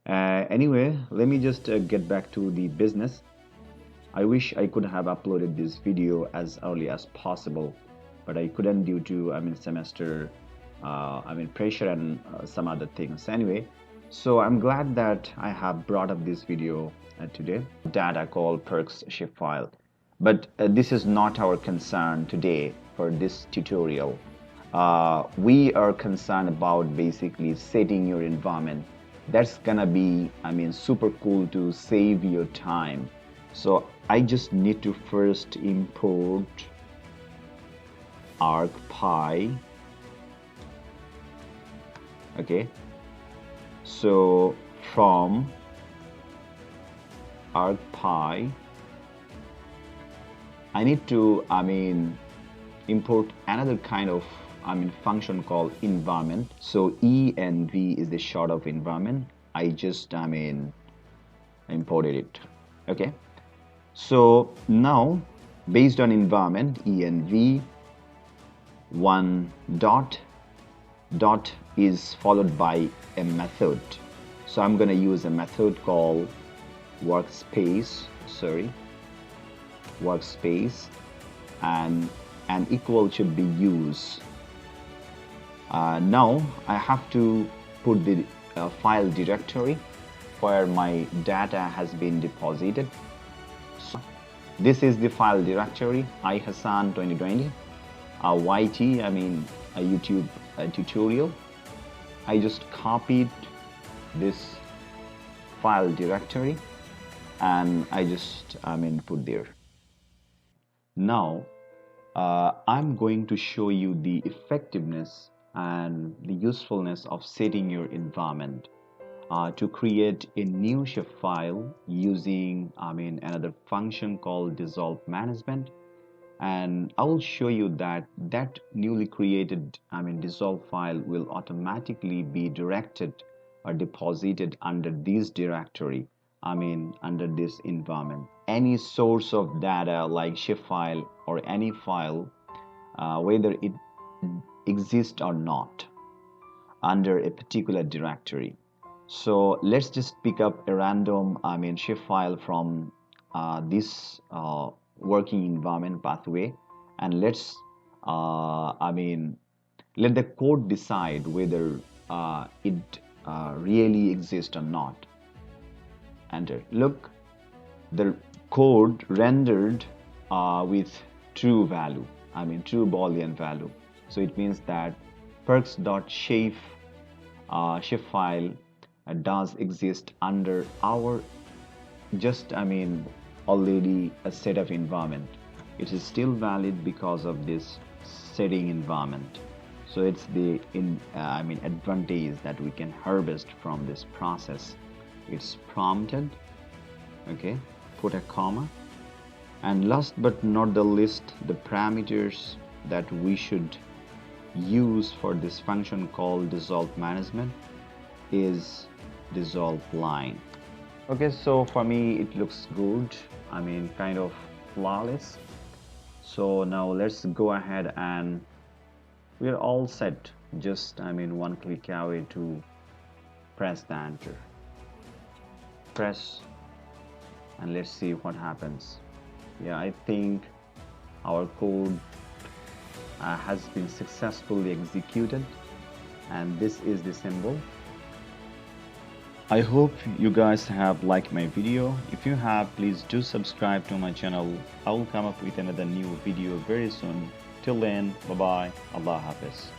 Anyway, let me just get back to the business. I wish I could have uploaded this video as early as possible, but I couldn't due to semester pressure and some other things. Anyway, so I'm glad that I have brought up this video today. Data called perks shapefile, but this is not our concern today for this tutorial. We are concerned about basically setting your environment. That's gonna be super cool to save your time. So I just need to first import ArcPy. Okay, so from ArcPy I need to import another kind of function called environment. So env is the short of environment. I just imported it. Okay, so now based on environment env, one dot is followed by a method. So I'm gonna use a method called workspace, and an equal should be used. Now I have to put the file directory where my data has been deposited. So this is the file directory, iHassan 2020, YT, a YouTube tutorial. I just copied this file directory and I just put there. Now I'm going to show you the effectiveness and the usefulness of setting your environment to create a new shapefile using another function called dissolve management. And I will show you that newly created dissolve file will automatically be directed or deposited under this directory, under this environment. Any source of data like shapefile or any file, whether it exists or not, under a particular directory. So let's just pick up a random shapefile from this working environment pathway, and let's let the code decide whether it really exists or not. Enter. Look, the code rendered with true value, true Boolean value. So it means that perks.shapefile does exist under our already a set of environment. It is still valid because of this setting environment. So it's the advantage that we can harvest from this process. It's prompted. Okay, put a comma, and last but not the least, the parameters that we should use for this function called dissolve management is dissolve line. Okay, so for me it looks good, kind of flawless. So now let's go ahead and we are all set. Just one click away to press the enter. Press and let's see what happens. Yeah, I think our code has been successfully executed, and this is the symbol. I hope you guys have liked my video. If you have, please do subscribe to my channel. I will come up with another new video very soon. Till then, bye bye. Allah Hafiz.